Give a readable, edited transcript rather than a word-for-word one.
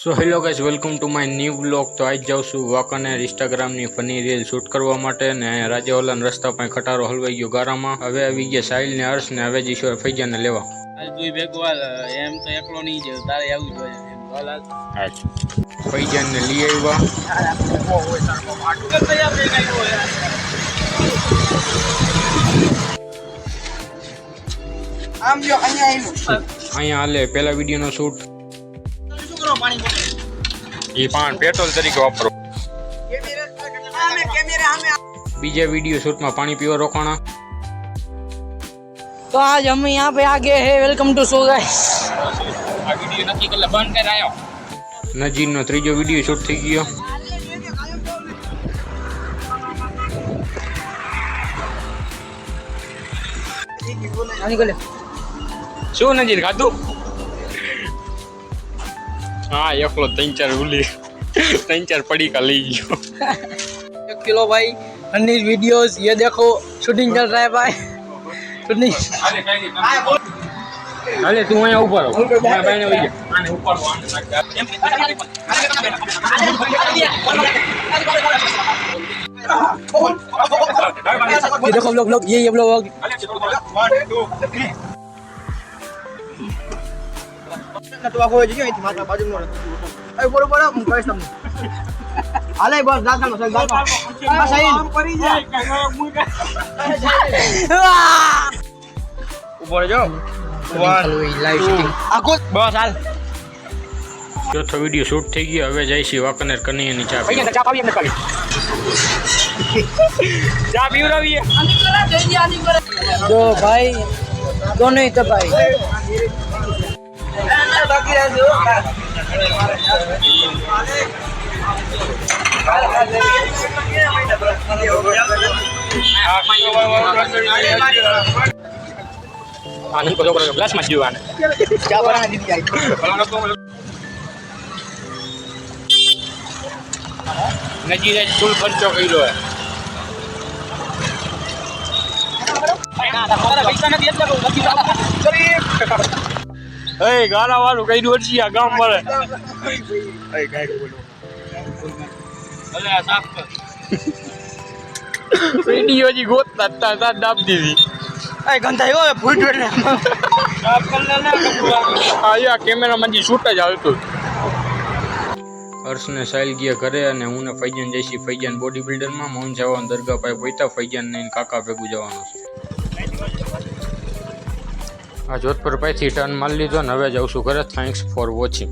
So hello guys welcome to my new blog. तो आज जाऊँ છું વાંકાનેર ઇન્સ્ટાગ્રામની ફની રીલ શૂટ કરવા માટે ને રાજેવાલાના રસ્તા પર ખટારો હલવાઈ ગયો ગારામાં। હવે આવી ગયા સાહિલ ને હર્ષ ને હવે જઈશું ફૈજાને લેવા। આજ તું ભેગો હાલ, એમ તો એકલો નહીં જ તારે આવું જોઈએ હાલ હાલ ફૈજાને લઈ આવ્યા। આમ જો અહીંયા હાલે પેલા વિડીયોનો શૂટ ये पान पेट्रोल तरीके वापरो। बीजे वीडियो शूट में पानी पीवा रोकाना। तो आज हम यहाँ पे आ गए हैं। Welcome to show guys. આ વિડિયો નક્કી કરલા બંધ કર આયો। नजीर नो त्रीजो वीडियो शूट थी गयो। શું નજીર ખાધું? हाँ एकलो 3-4 उली 3-4 पड़ी का ली गयो। 1 किलो भाई अन्नी वीडियोस ये देखो, शूटिंग चल रहा है भाई। शूटिंग अरे तू यहाँ ऊपर हो, मैं बैठने वही आने ऊपर हो ये देखो व्लॉग ये व्लॉग तो आको जगे इति माता बाजू नो ए बोलो बोलो હું કહીશ તમને હાલે બસ દાદા નો સર દાદા આ સાઈન પડી જા ઉપર જો લાઈવ શૂટિંગ આકો બસ હાલ। चौथो वीडियो शूट थी गयो। હવે જઈશી વાંકાનેર કનૈયાની ચા ભાઈ ચા પાવી એમને પાવી ચા પીવરાવીએ જો ભાઈ दोनों ही तो भाई बाकी रह दो આનંદ को करो ग्लास में जीवाने क्या बना दीदी आई नजीर फुल खर्चो कइलो है। ए गाला वालू कई दोड़िया गाम वाले ए गाय बोलो अरे साफ कर वीडियो जी गोत ता डाब दीदी ए गंदा हो फूट वेले साफ कर लेना। आया कैमरा में जी शूट ज हालतो। हर्ष ने साहिल गया घरे અને હું ને ફૈજાન જઈશી ફૈજાન બોડી બિલ્ડર માં મોહન જવાન દરગાહ પાસે પહોંચ્યા। ફૈજાન ને કાકા ભેગું જવાનું છે। આ જોધપુર પાસેથી ટર્ન મારી લીધો ને હવે જાઉં છું ઘરે। Thanks for watching.